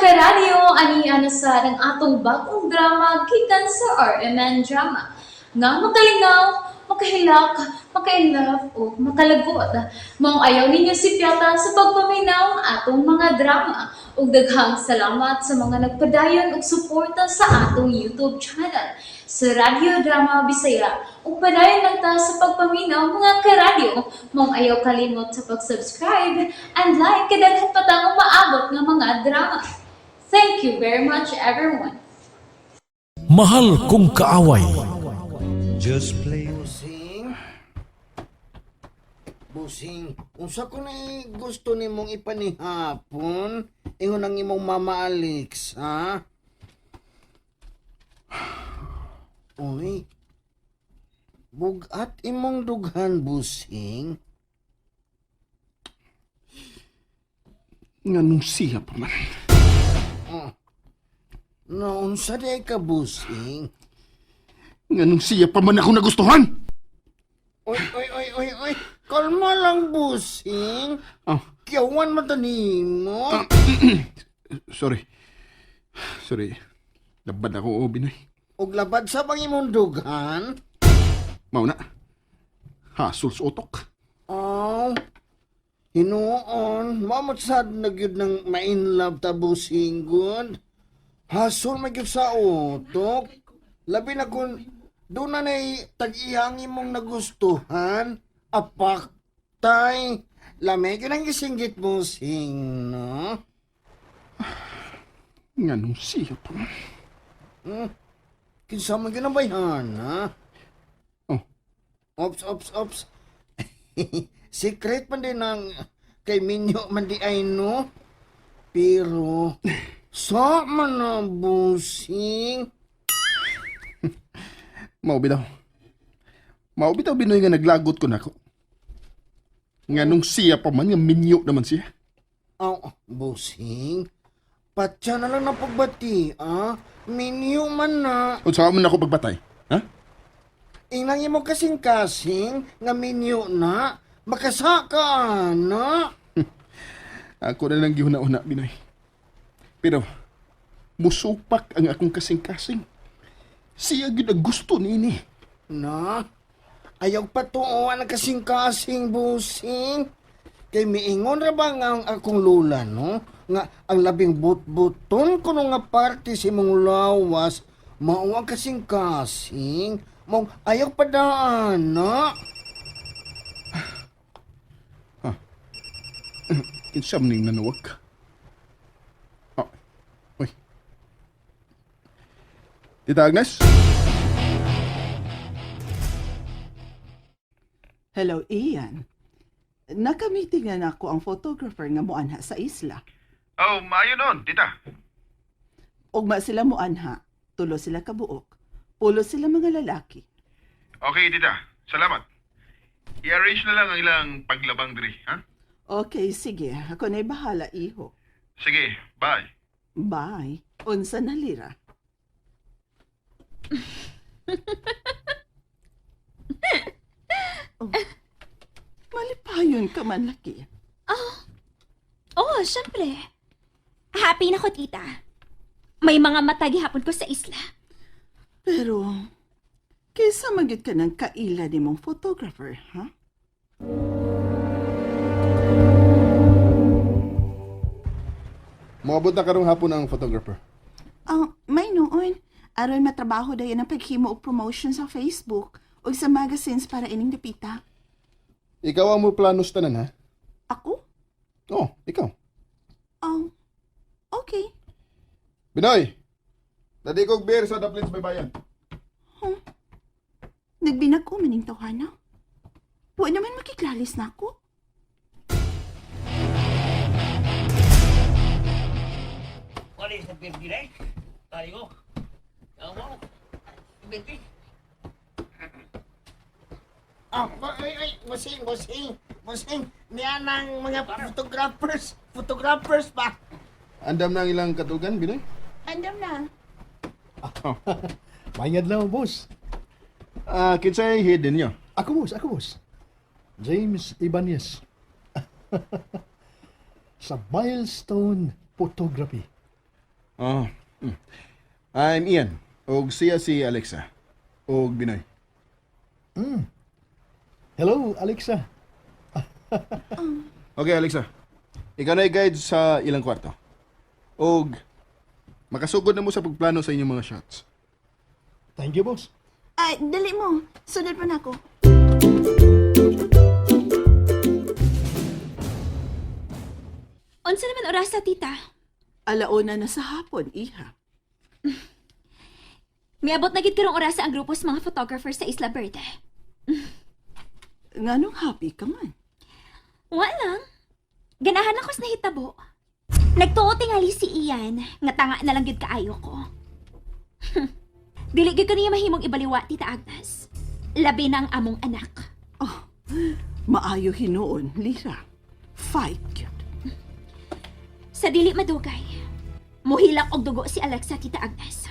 karadyo, ani sa ng atong bagong drama gikan sa RMN Drama. Nga makalingaw, makahilak, maka-inlove, o makalagot. Maong ayaw ninyo si Piata sa pagpaminaw ang atong mga drama. Ug daghang salamat sa mga nagpadayon ug suporta sa atong YouTube channel sa Radyo Drama Bisaya. Ug padayon lang ta sa pagpaminaw mga karadyo. Maong ayaw kalimot sa pag-subscribe and like kadaghan pa tang maabot nga mga drama. Thank you very much everyone. Mahal kong kaaway. Just play. Busing, unsa ko na gusto nimong ipanihapon? Ingon ang imong Mama Alex, ha? Uy, bugat imong dughan, busing. Nganong siya pa man. Unsa day ka, busing? Nganong siya pa man ako nagustuhan. Oy. Kalma lang, busing. Oh, Kiyawan matani mo. sorry. Labad ako, Binoy. Og labad sa pang imong dughan. Mauna. Hasul sa utok. Oh, hinuon. Mamot sad na gyud ng ma-inlove ta, busing good. Hasol magyud sa utok. Labi na kung doon na tag-ihang imong nagustuhan. Apaktay. Lamig yun ang isinggit mo, sing, no? Nganong siya pa man. Kinsa man ginabayhan, ha? Oh, Ops. Secret man din ang kay Minyo man di ay, no? Pero, sa man na, busing. Mao bitaw, Binoy nga naglagot ko nako. Nganong siya pa man, nga minyo naman siya. Busing. Patya na lang na pagbati, ah? Minyo man na. O saan man ako pagbatay? Ha? Inang imo kasing-kasing nga minyo na. Makasaka, na. Ako na lang gihuna-una, Binoy. Pero, musupak ang akong kasing-kasing. Siya gid ang gusto nini. Na? Ayaw patuoan ang kasing-kasing, busing. Kay miingon ra ba nga ang akong lula, no? Nga ang labing but-buton ko nga parte si mong lawas, mao ang kasing-kasing. Mong ayaw padaan, na? Kinsam ning nanawag. Uy. Tita Agnes? Hello, Ian. Nakamiting na ako ang photographer nga muanha sa isla. Oh, maayo nun, tita. Ugma sila muanha, tulo sila kabuok, pulo sila mga lalaki. Okay, tita. Salamat. I-arrange na lang ang ilang paglabang diri, ha? Okay, sige. Ako na'y bahala, iho. Sige, bye. Bye. Unsa na lira? Oh, malipayon ka man, laki. Oh, syempre. Happy na ko, tita. May mga matagi hapon ko sa isla. Pero, kaysa magyud ka ng kaila ni mong photographer, ha? Moabot na karong hapon ang photographer. May noon. Aron matrabaho dayon ang paghimo og promotion sa Facebook o sa magazines para ining dapita. Ikaw ang mo planos tanan, ha? Ako? Oh, ikaw. Okay. Binoy! Dadi kog beer sa Daplins Baybayan. Nagbinag ko maning tawhana. Wa naman makiklalis na ako. What is the big delay? Tayo. Tawo. Benti. Busing. Niyan ang mga photographers pa. Andam na ang ilang katugan, Binoy? Andam na. Mayad lang, boss. Kinsay head ninyo? Ako, boss. James Ibanez. Sa Milestone Photography. Oh. I'm Ian. Og siya si Alexa. Og Binoy. Hello, Alexa. Okay, Alexa. Ikaw na i-guide sa ilang kwarto. Og makasugod na mo sa pagplano sa inyong mga shots. Thank you, boss. Ay, dali mo. Sunod pa na ako. Unsa naman oras sa tita? Alauna na sa hapon, iha. Miabot na gid karong oras ang grupo sa mga photographers sa Isla Verde. Nganong happy ka man? Wala. Ganahan ako sa nahitabo. Nagtuo tingali si Ian, nga tanga na lang gid kaayo ko. Dili gid kaniya mahimong ibaliwa, Tita Agnes. Labi na ang among anak. Maayo hinuon, Lira. Fight yun. Sa dili madugay, muhilak og dugo si Alexa, Tita Agnes.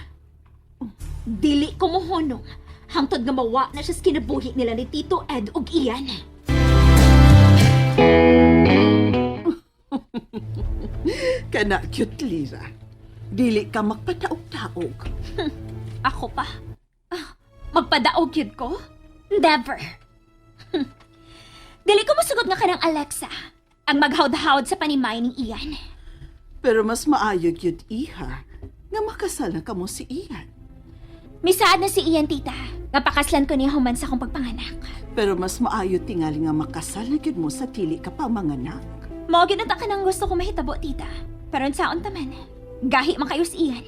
Dili ko mohonong hangtod nga mawa na siya sa kinabuhi nila ni Tito Ed ug Ian. Kana cute, Lira. Dili ka magpataog-taog. Ako pa? Magpadaog yun ko? Never. Dili ko masugod nga kanang Alexa ang maghawd-hawd sa panimay ni Ian. Pero mas maayo yun, iha, nga makasal na ka mo si Ian. Misaad na si Ian, tita. Napakaslan ko niya human sa kong pagpanganak. Pero mas maayo tingali nga makasal na yun mo sa tili ka pa manganak. Mao ginata ka nang gusto ko mahitabo, tita. Pero saon taman, gahi man kayo si Ian.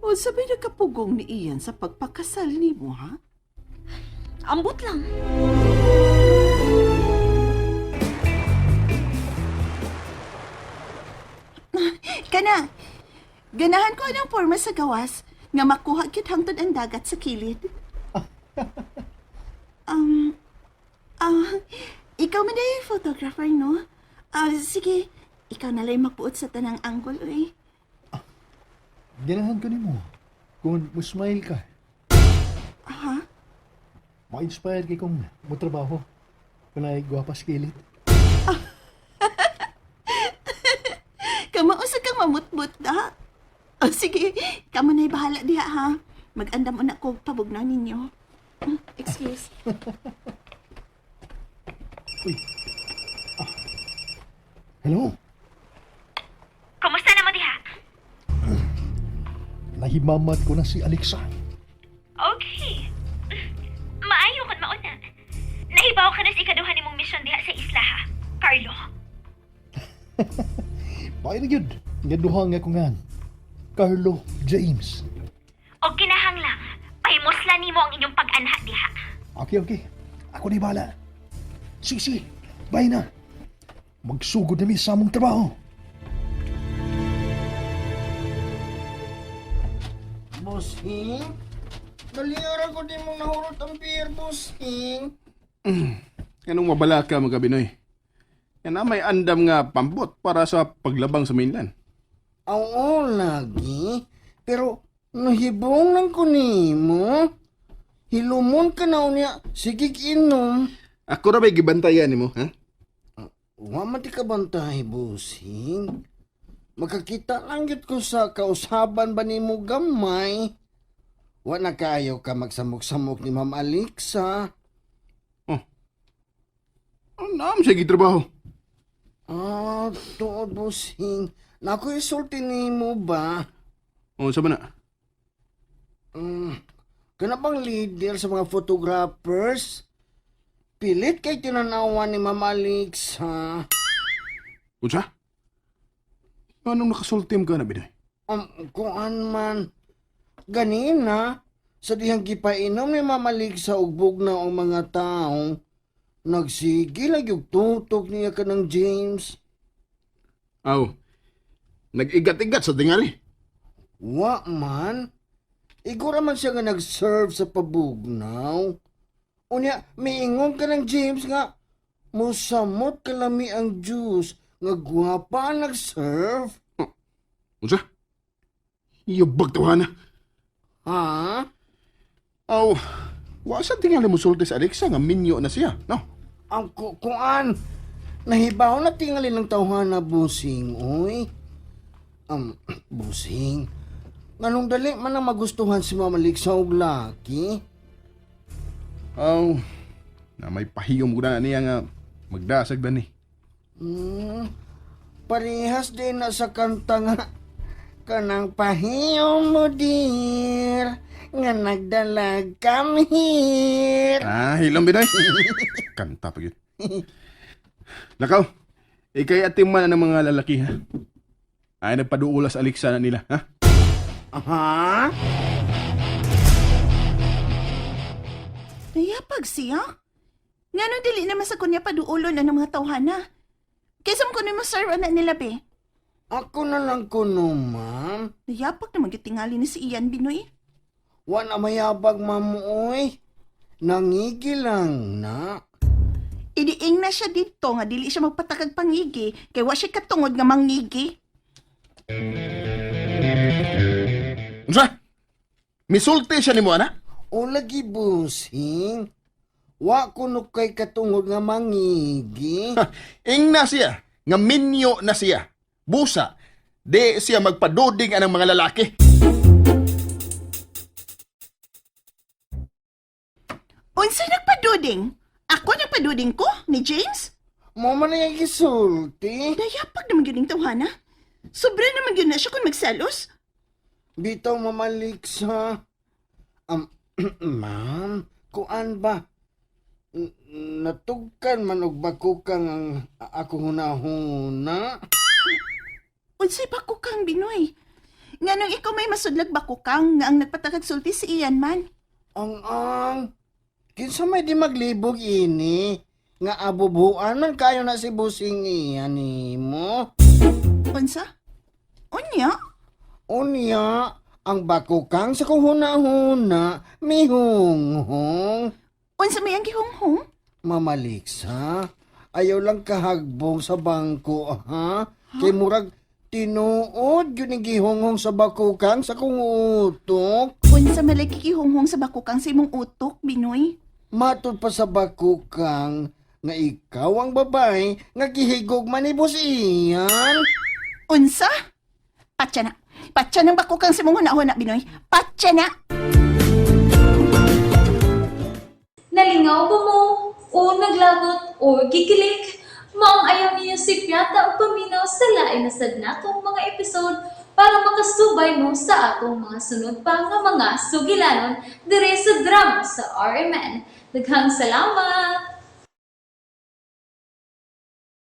O sabay nagkapugong ni Ian sa pagpakasal ni mo, ha? Ambot lang. Kana, ganahan ko anong forma sa gawas nga makuha kit hangtod ang dagat sa kilid. Ikaw man ay photographer, no? Sige, ikaw na lang magpuot sa tanang angle, eh. Ganahan ko ni mo. Kung musmile ka, Ha? ma-inspire kay kong motrabaho. Kung ay gwapas kilit. Kamausa kang mamutbut da. Sige, kamo na'y bahala diha, ha? Mag-andam una ko pabugnaw ninyo. Excuse. Hello? Kumusta na mo diha? Nahimamat ko na si Alexa. Okay. Maayo kon mauna. Nahibaw ka na sa ikaduha nimong misyon diha sa isla, ha? Carlo. Bakit na yun? Ngaduha nga ko nga. Carlo James. O kinahanglang, pahimusla nimo ang inyong pag-anha diha. Okay. Ako na bala. Sige. Bye na. Magsugod na mi sa among trabaho. Bossing? Naliara ko din mong nahurot ang beer, bossing. Anong mabala ka, mga Binoy? Yan na may andam nga pambot para sa paglabang sa mainland. Oo, lagi. Pero, nahibong lang ko nimo. Hilumon ka na niya. Sige, inom. Ako na may gibantayan mo, ha? Wa man ti ka bantay, bossing. Makakita lang yun ko sa kausaban ba nimo gamay. Wa na kayo ka magsamok-samok ni Ma'am Alexa. Naam siya gitrabaho. Tuod, bossing. Naku, isulti nimo ba? O, saan ba na? Kana bang leader sa mga photographers? Pilit kay tinanawan ni Ma'am Alexa. Unsa? Anong nakasultim ka na, Binoy? Kuan man. Ganina, sa dihang gipainom ni Ma'am Alexa og bugnaw ang mga tao, nagsigil yung tutok niya ka ng James. Aw, nag-igat-igat sa tingali. Wa man. Igura man siya nga nag-serve sa pabugnaw. Unya, miingon ka ng James nga, musamot kalami ang juice nga gwapa ang nag-serve. Unsa? Iyabag tawana. Ha? Aw, wa sa tingali mo sulti sa Alexa nga minyo na siya, no? Ang kuan. Nahibaw na tingali ng tawhana, busing, oy. Busing, Nganong dali man ang magustuhan si Mama Liksa og laki? Aw, na may pahiyom ko na niya nga magdasag ba ni. Parehas din na sa kanta nga kanang pahiyom mo dear nga nagdalag come here. Hilom Binoy. Kanta pa yun. Lakaw, ikay atiman ng mga lalaki ha. Ay nagpaduulas aliksa na nila ha. Aha? Nayapag siya? Nga nung dili naman sa kunya paduulo na ng mga tawhana. Kaysa mo kuno mo serve na nila be. Ako na lang kuno, ma'am. Nayapag naman gitingali ni si Ian Binoy. Wa na mayabag, ma'am, oy. Nangigi lang na. Idiing na siya dito nga dili siya magpatakag pangigi kay wa siya katungod nga mangigi. Unsa? Misulti siya ni mo ana? O lagi, busing. Wa kuno kay katungod nga mangigi. Ing na siya, nga minyo na siya. Busa, di siya magpaduding anang mga lalaki. Unsa nagpaduding? Ako nagpaduding ko ni James? Mo man na yung gisulti. Nayapag naman yun yung tawhana. Sobra naman yun na siya kung magsalos. Bitaw mamalik sa... ma'am, kuan ba? Natugkan man og bakukang ang ako hunahuna. Unsay bakukang Binoy? Nga nung ikaw may masudlag bakukang nga ang nagpatakag sulti si Ian man. Ang kinsa may di maglibog ini nga abubuan man kayo na si busing iyan nimo. Unsa? Unya? Unya, ang bakukang sa kong hunahuna, mihunghong. Unsa may ang gihonghong? Mamaliksa, ayaw lang kahagbong sa bangko, ha? Kay murag tinuod yun ang gihonghong sa bakukang sa kong utok. Unsa malay gihonghong sa bakukang sa imong utok, Binoy? Matod pa sa bakukang nga ikaw ang babae nga gihigog manibos iyan. Unsa? Patya na. Patya ng bakukang sa imong hunahuna, Binoy. Patya na! Nalingaw ba mo? O naglagot? O gikilig? Maong ayaw niya si Piata o paminaw sa lain na sad natong mga episode para makasubay mo sa atong mga sunod pa nga mga sugilanon dire sa drama sa RMN. Daghang salamat!